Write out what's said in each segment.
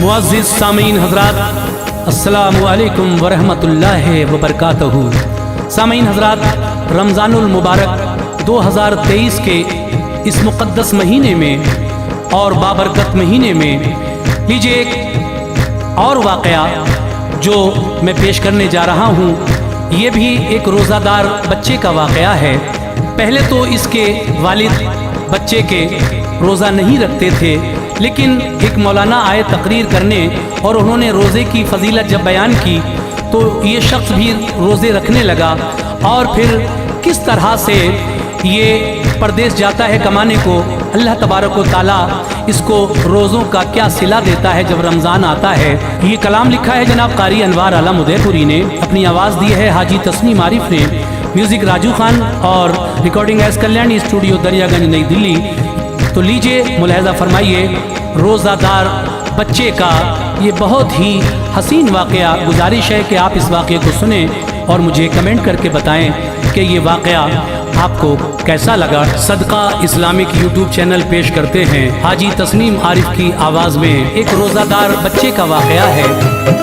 मुअज़्ज़िज़ सामीन हज़रात, अस्सलामु अलैकुम वरहमतुल्लाहि वबरकातुहू। सामीन हज़रात, रमज़ानुल मुबारक 2023 के इस मुक़द्दस महीने में और बाबरकत महीने में लीजिए एक और वाक़या जो मैं पेश करने जा रहा हूँ। ये भी एक रोज़ादार बच्चे का वाक़या है। पहले तो इसके वालिद बच्चे के रोज़ा नहीं रखते थे, लेकिन एक मौलाना आए तकरीर करने और उन्होंने रोज़े की फ़जीलत जब बयान की तो ये शख्स भी रोज़े रखने लगा। और फिर किस तरह से ये परदेश जाता है कमाने को, अल्लाह तबारक व तआला इसको रोज़ों का क्या सिला देता है जब रमज़ान आता है। ये कलाम लिखा है जनाब कारी अनवार आलम उदयपुरी ने, अपनी आवाज़ दी है हाजी तस्नीम आरिफ ने, म्यूज़िक राजू खान और recording S Kalyani studio Daryaganj नई दिल्ली। तो लीजिए मुलाहज़ा फरमाइए रोज़ादार बच्चे का ये बहुत ही हसीन वाक़या। गुजारिश है कि आप इस वाक़े को सुने और मुझे कमेंट करके बताएं कि ये वाक़या आपको कैसा लगा। सदका इस्लामिक यूट्यूब चैनल पेश करते हैं हाजी तस्नीम आरिफ की आवाज़ में एक रोज़ादार बच्चे का वाक़या है।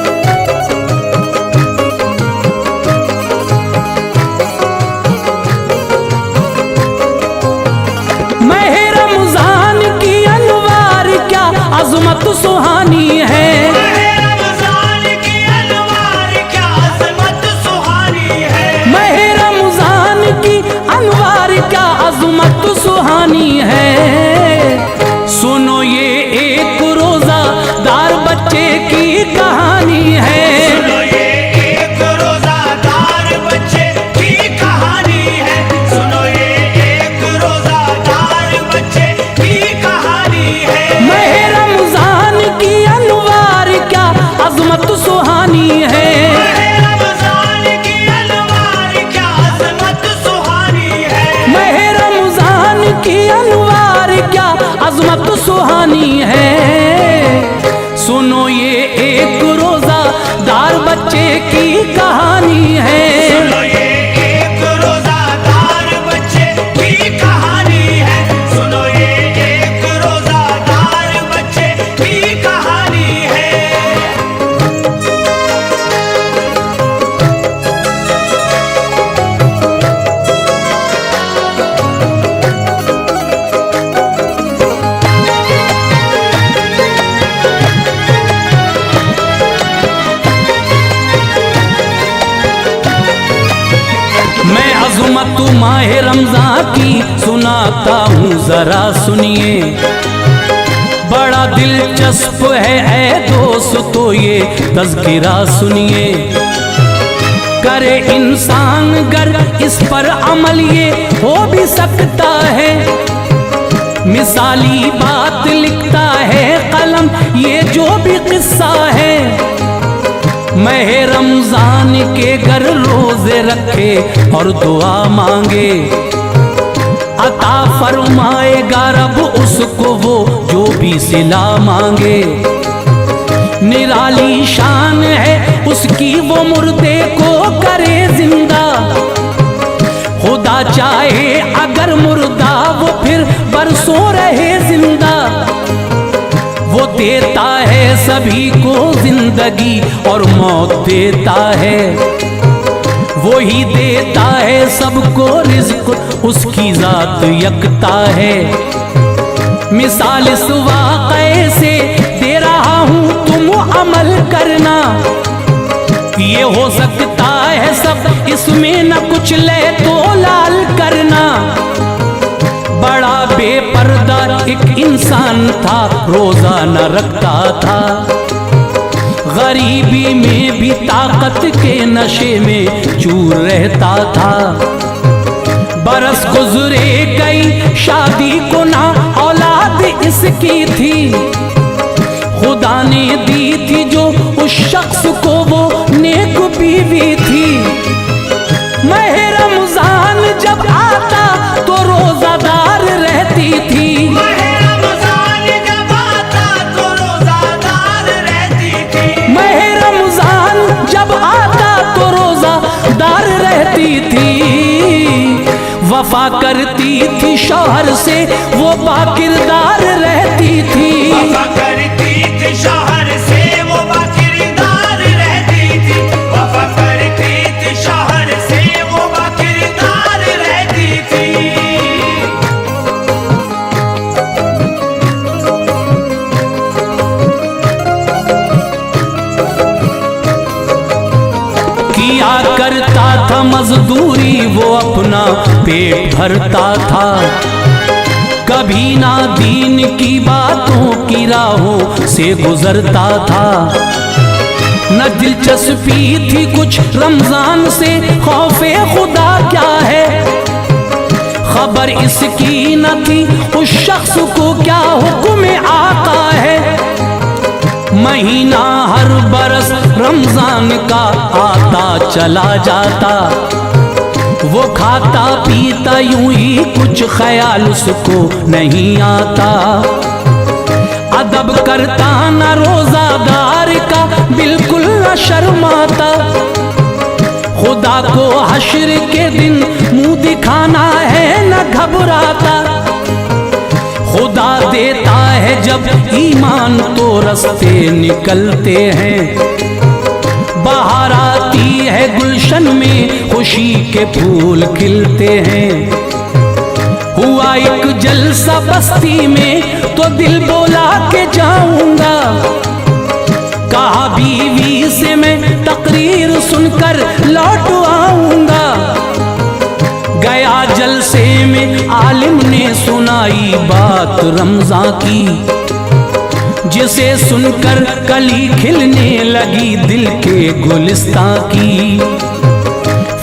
अज़मत सुहानी है, रमज़ान की अनवार क्या अज़मत सुहानी है, महे रमज़ान की अनवार क्या अज़मत सुहानी है। सुनो ये एक रोज़ादार बच्चे की कहानी है, सुनो ये एक रोज़ादार बच्चे की कहानी है, सुनो ये एक रोज़ादार बच्चे की कहानी है। अज़मत सुहानी है, रमज़ान की अनवार क्या अज़मत सुहानी है, महे रमज़ान की अनवार क्या अज़मत सुहानी है। सुनो ये एक रोज़ादार बच्चे की कहानी है, सुनो ये एक रोज़ादार बच्चे की कहानी है, सुनो ये एक रोज़ादार बच्चे की कहानी है। अज़मत माह रमज़ान की सुनाता हूँ ज़रा सुनिए, बड़ा दिलचस्प है ऐ दोस्तों ये तज़किरा सुनिए। करे इंसान गर इस पर अमल ये हो भी सकता है, मिसाली बात लिखता है कलम ये जो भी किस्सा है। महे रमज़ान के घर रोज़े रखे और दुआ मांगे, अता फरमाएगा रब उसको वो जो भी सिला मांगे। निराली शान है उसकी वो मुर्दे को करे जिंदा, खुदा चाहे अगर मुर्दा वो फिर बरसों रहे जिंदा। वो देता है सभी को जिंदगी और मौत देता है, वो ही देता है सबको रिज़्क़ उसकी ज़ात यकता है। मिसाल इस वाक़े से दे रहा हूँ तुम अमल करना, ये हो सकता है सब इसमें न कुछ ले तो लाल करना। बड़ा बेपर्दा एक इंसान था रोज़ा न रखता था, गरीबी में भी ताकत के नशे में चूर रहता था। बरस गुजरे गई शादी को ना औलाद इसकी थी, खुदा ने दी थी जो उस शख्स को वो नेक बीवी थी। महे रमज़ान जब आता तो रोज़ादार रहती थी, महे रमज़ान जब आता तो रोज़ादार रहती थी, महे रमज़ान जब आता तो रोज़ादार रहती थी। वफा करती थी शौहर से वो बाकिरदार रहती थी, वफा करती थी शौहर से किया करता था मजदूरी, वो अपना पेट भरता था। कभी ना दीन की बातों की राहों से गुजरता था। न दिलचस्पी थी कुछ रमजान से, खौफे खुदा क्या है खबर इसकी न थी उस शख्स को क्या हुक्म आका है। महीना हर बरस रमजान का आता चला जाता, वो खाता पीता यूं ही कुछ ख्याल उसको नहीं आता। अदब करता न रोजादार का बिल्कुल न शर्माता, खुदा को हश्र के दिन मुंह दिखाना है न घबराता। खुदा देता है जब ईमान तो रास्ते निकलते हैं, बाहर आती है गुलशन में खुशी के फूल खिलते हैं। हुआ एक जलसा बस्ती में तो दिल बोला के जाऊंगा, कहा बीवी से मैं तकरीर सुनकर लौट आऊंगा। गया जलसे में आलिम ने सुनाई बात रमजान की, जिसे सुनकर कली खिलने लगी दिल के गुलिस्तां की।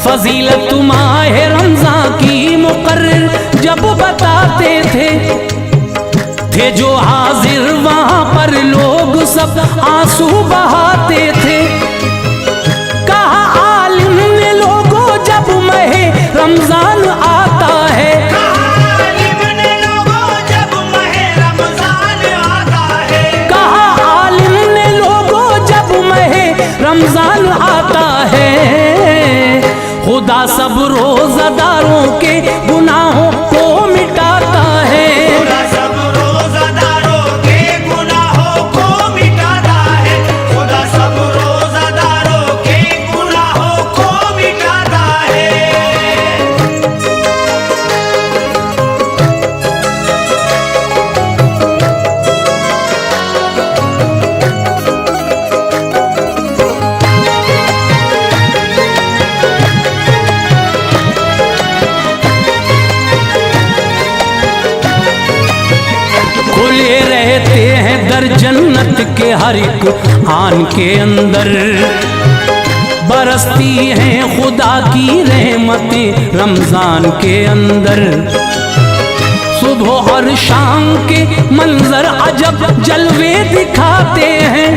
फजीलत माह रमजान की मुकर्रर जब बताते थे जो हाजिर वहां पर लोग सब आंसू बहाते थे। कहा आलिम ने लोगों जब माह रमजान आता है, रमजान आता है, खुदा सब रोजादारों के गुनाहों को मिटाता है। खुदा सब रोजादारों के गुनाहों को मिटाता है, खुदा सब रोजादारों के गुनाहों को मिटाता है। खुले रहते हैं दर जन्नत के हर एक आन के अंदर, बरसती हैं खुदा की रहमतें रमजान के अंदर। सुबह और शाम के मंजर अजब जलवे दिखाते हैं,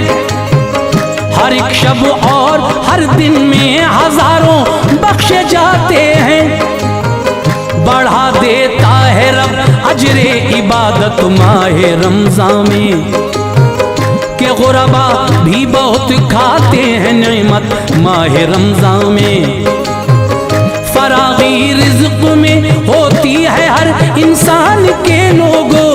हर एक शब और हर दिन में हजारों बख्शे जाते हैं। बढ़ा देता है रब अजरे इबादत माहे रमजान में, के गुरबा भी बहुत खाते हैं नेमत माहे रमजान में। फरागी रिज़्क़ में होती है हर इंसान के लोगों,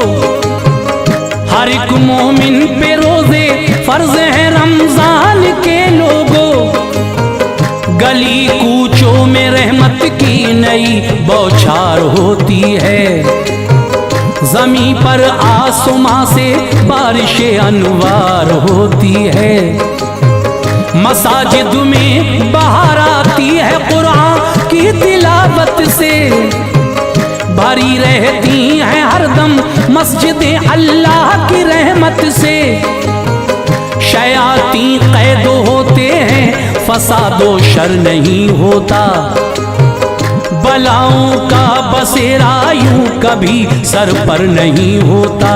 हर एक मोमिन पे रोजे फर्ज है रमजान के लोगों। गली कूचों में रहमत की नई बौछार होती है, ज़मीं पर आसमां से बारिशें अनवार होती है। मसाजिद में बाहर आती है कुरान की तिलावत से, भरी रहती हैं हरदम मस्जिदें अल्लाह की रहमत से। शयाती कैद होते हैं, फसादो शर नहीं होता, बलाओं का बसेरा यूं कभी सर पर नहीं होता।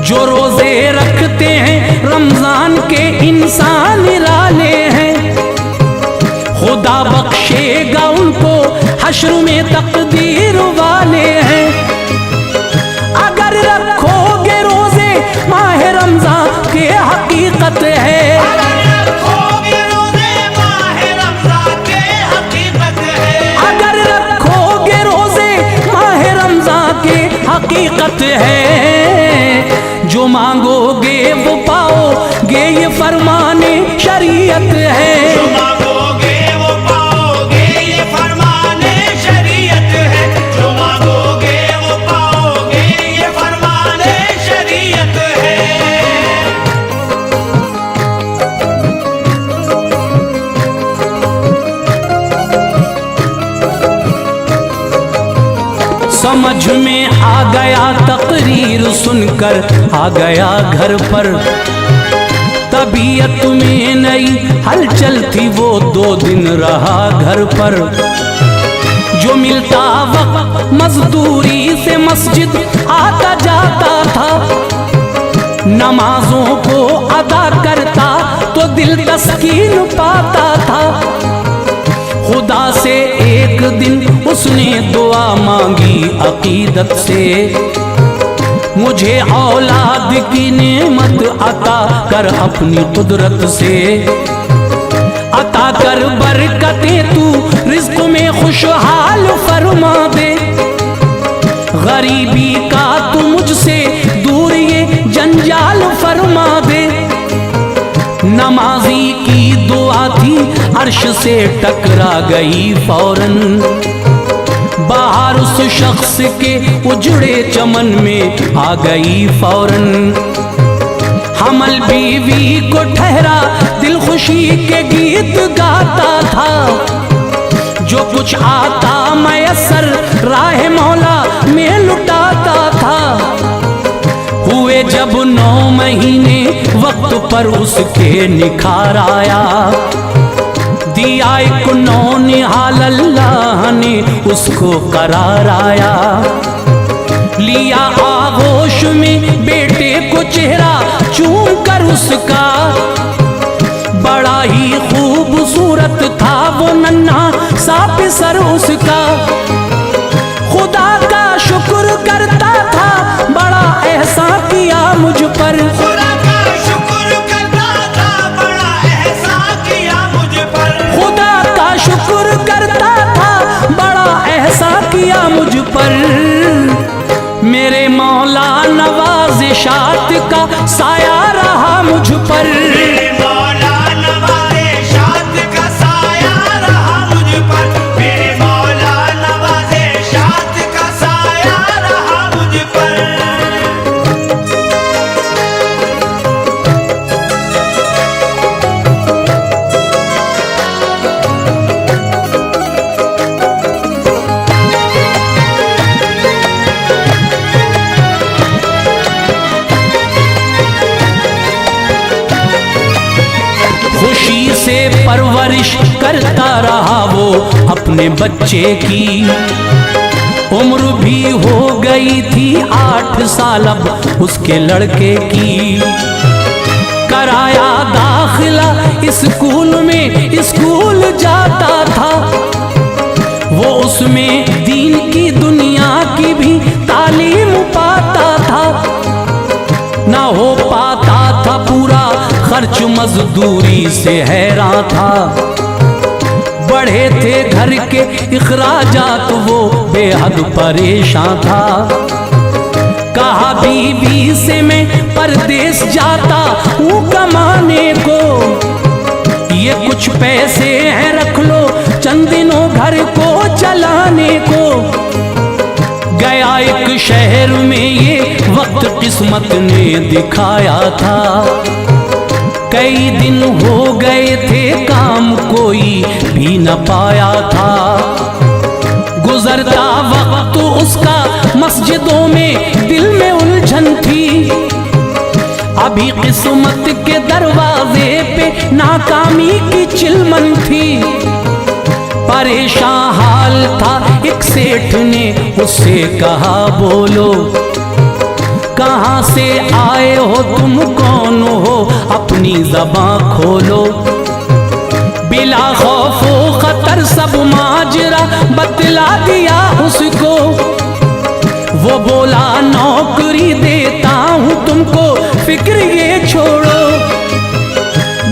जो रोजे रखते हैं रमजान के इंसान निराले हैं, खुदा बख्शेगा उनको हश्र में तकदीर वाले हैं। अगर रखोगे रोजे माह रमजान के हकीकत है, अगर रखोगे रोजे माह रमजान के हकीकत है, अगर रखोगे रोजे माह रमजान के हकीकत है। जो मांगोगे वो पाओगे, ये फरमाने शरीयत है। जो मांगोगे वो पाओगे, ये फरमाने शरीयत है। जो मांगोगे वो पाओगे, ये फरमाने शरीयत है। समझ में आ गया तकरीर सुनकर आ गया घर पर। तबीयत में नई हलचल थी, वो 2 दिन रहा घर पर। जो मिलता वक्त मजदूरी से मस्जिद आता जाता था, नमाजों को अदा करता तो दिल तस्कीन पाता था। खुदा से एक दिन उसने दुआ मांगी अकीदत से, मुझे औलाद की नेमत अता कर अपनी कुदरत से। अता कर बरकतें तू रिज़्क़ में खुशहाल फरमा दे, गरीबी का तू मुझसे दूर ये जंजाल फरमा दे। नमाजी की दुआ थी अर्श से टकरा गई फौरन, बाहर उस शख्स के उजड़े चमन में आ गई फौरन। हमल बीवी को ठहरा दिल खुशी के गीत गाता था, जो कुछ आता मयसर राह मौला में लुटाता था। हुए जब 9 महीने वक्त पर उसके निखार आया, दिया एक नौनिहाल अल्लाह ने उसको करार आया। लिया आगोश में बेटे को चेहरा चूम कर उसका, बड़ा ही खूबसूरत था वो नन्हा सा पिसर उसका। खुदा का शुक्र करता था, बड़ा एहसान किया मुझ पर। खुदा का शुक्र करता था, बड़ा एहसान किया मुझ पर। खुदा का शुक्र करता था, बड़ा एहसान किया मुझ पर। मेरे मौला नवाज़िशात का साया रहा मुझ पर। मेरे मौला नवाज़िशात का साया रहा मुझ पर। मेरे मौला नवाज़िशात का साया रहा मुझ पर। खुशी से परवरिश करता रहा वो अपने बच्चे की, उम्र भी हो गई थी 8 साल अब उसके लड़के की। कराया दाखिला स्कूल में, स्कूल जाता था वो, उसमें दीन की दुनिया की भी तालीम पाता था। ना हो पाता था पूरा खर्च मजदूरी से हैरान था, बढ़े थे घर के इखराजात वो बेहद परेशान था। कहा बीवी से मैं परदेश जाता हूँ कमाने को, ये कुछ पैसे हैं रख लो चंद दिनों घर को चलाने को। गया एक शहर में ये वक्त किस्मत ने दिखाया था, कई दिन हो गए थे काम कोई भी न पाया था। गुजरता वक्त उसका मस्जिदों में दिल में उलझन थी, अभी किस्मत के दरवाजे पे नाकामी की चिलमन थी। परेशान हाल था, एक सेठ ने उससे कहा बोलो कहाँ से आए हो तुम, कौन हो, अपनी ज़बान खोलो। बिला खौफो खतर सब माजरा बतला दिया उसको, वो बोला नौकरी देता हूँ तुमको, फिक्र ये छोड़ो।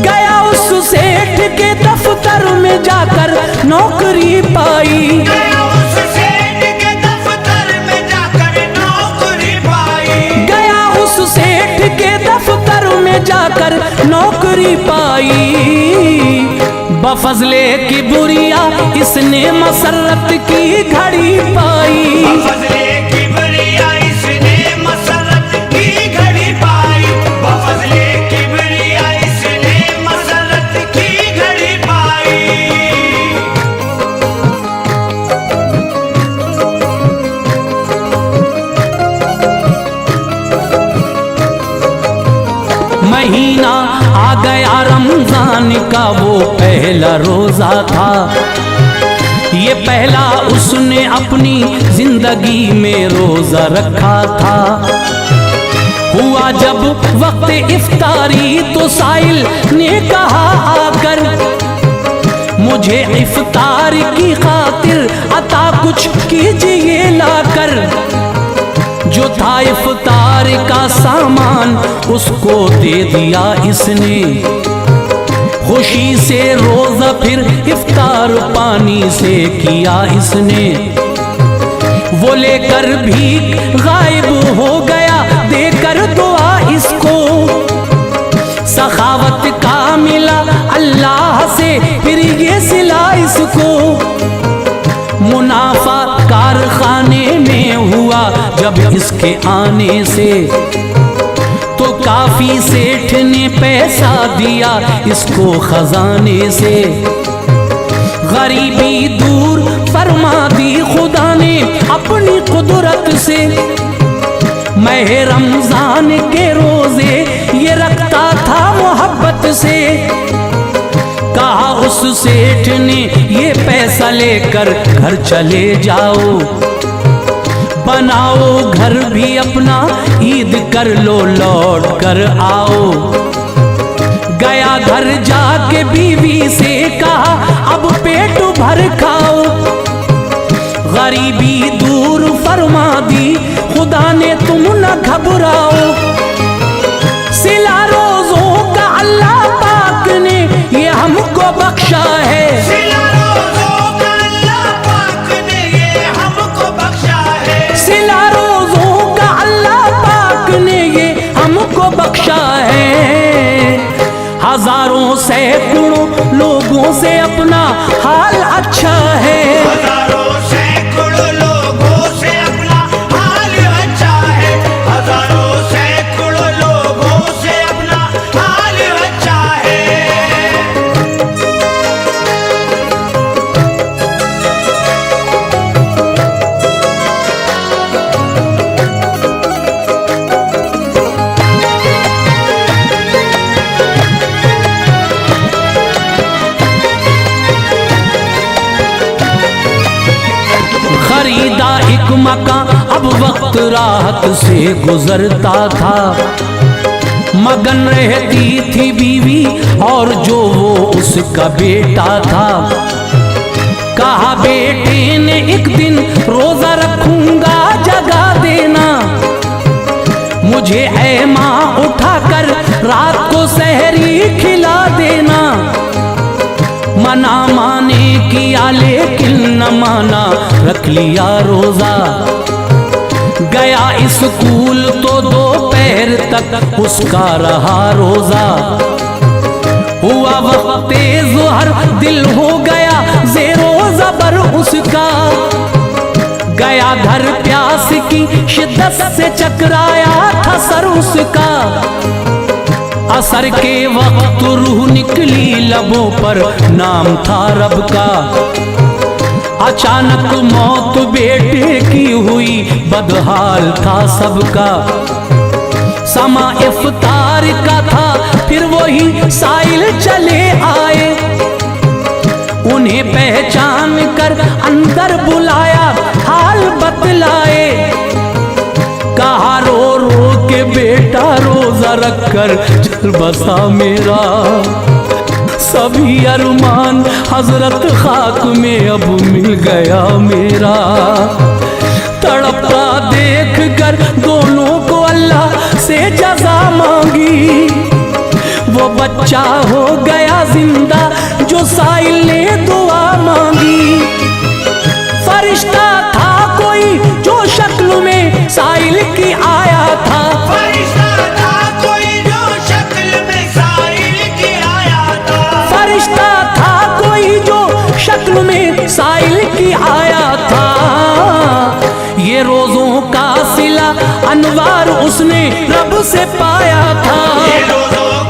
गया उस सेठ के दफ्तर में जाकर नौकरी पाई, गया उस सेठ के दफ्तर में जाकर नौकरी पाई। गया उस सेठ के दफ्तर में जाकर नौकरी पाई। बफजले की बुरिया इसने मसरत की घड़ी पाई, बफजले की बुरिया इसने मसरत की घड़ी पाई। बफजले की बुरिया इसने मसरत की घड़ी पाई। पहला रोजा था, ये पहला उसने अपनी जिंदगी में रोजा रखा था। हुआ जब वक्त इफ्तारी तो साइल ने कहा आकर, मुझे इफ्तार की खातिर अता कुछ कीजिए लाकर। जो था इफ्तार का सामान उसको दे दिया इसने, खुशी से रोजा फिर इफ्तार पानी से किया इसने। वो लेकर भीख गायब हो गया देकर दुआ इसको, सखावत का मिला अल्लाह से फिर ये सिला इसको। मुनाफा कारखाने में हुआ जब इसके आने से, तो काफी सेठ ने पैसा दिया इसको खजाने से। गरीबी दूर फरमा दी खुदा ने अपनी कुदरत से। मह रमजान के रोजे ये रखता था मोहब्बत से। कहा उस सेठ ने ये पैसा लेकर घर चले जाओ, बनाओ घर भी अपना, ईद कर लो लौट कर आओ। गया घर जाके बीवी से कहा अब पेट भर खाओ। गरीबी दूर फरमा दी खुदा ने तुम न घबराओ। सिला रोजों का अल्लाह पाक ने ये हमको बख्शा है, सिला रोज़ों का अल्लाह पाक ने ये हमको बख्शा है। सिला रोजों का अल्लाह पाक ने ये हमको बख्शा है। हजारों सैकड़ों लोगों से अपना हाल अच्छा है। हजारों सैकड़ों लोगों से अपना हाल अच्छा है। हजारों सैकड़ों लोगों से अपना हाल अच्छा है। खरीदा एक मकान अब वक्त राहत से गुजरता था। मगन रहती थी बीवी और जो वो उसका बेटा था। कहा बेटे ने एक दिन रोजा रखूंगा जगा देना, मुझे ऐ माँ उठाकर रात को सहरी खिला देना। मना माने किया लेकिन न माना, रख लिया रोजा। गया स्कूल तो दोपहर तक उसका रहा रोजा। हुआ वक्त ज़ोहर दिल हो गया ज़ेरो ज़बर उसका। गया घर प्यास की शिद्दत से चकराया था सर उसका। असर के वक्त रूह निकली लबों पर, नाम था रब का। अचानक मौत बेटे की हुई, बदहाल था सबका। समा इफ्तार का था फिर वही साइल चले आए। उन्हें पहचान कर अंदर बुलाया हाल बतलाए। कहा रो रो के बेटा रोजा रखकर चल बसा मेरा। सभी अरमान हजरत खाक में अब मिल गया मेरा। तड़पता देख कर दोनों को अल्लाह से जज़ा मांगी। वो बच्चा हो गया जिंदा जो साइल ने दुआ मांगी। फरिश्ता था कोई जो शक्ल में साइल की आया था। फरिश्ता था कोई जो शक्ल में साइल की आया था। फरिश्ता था कोई जो शक्ल में साइल की आया था। ये रोजों का सिला अनवार उसने रब से पाया था। ये रोज़ों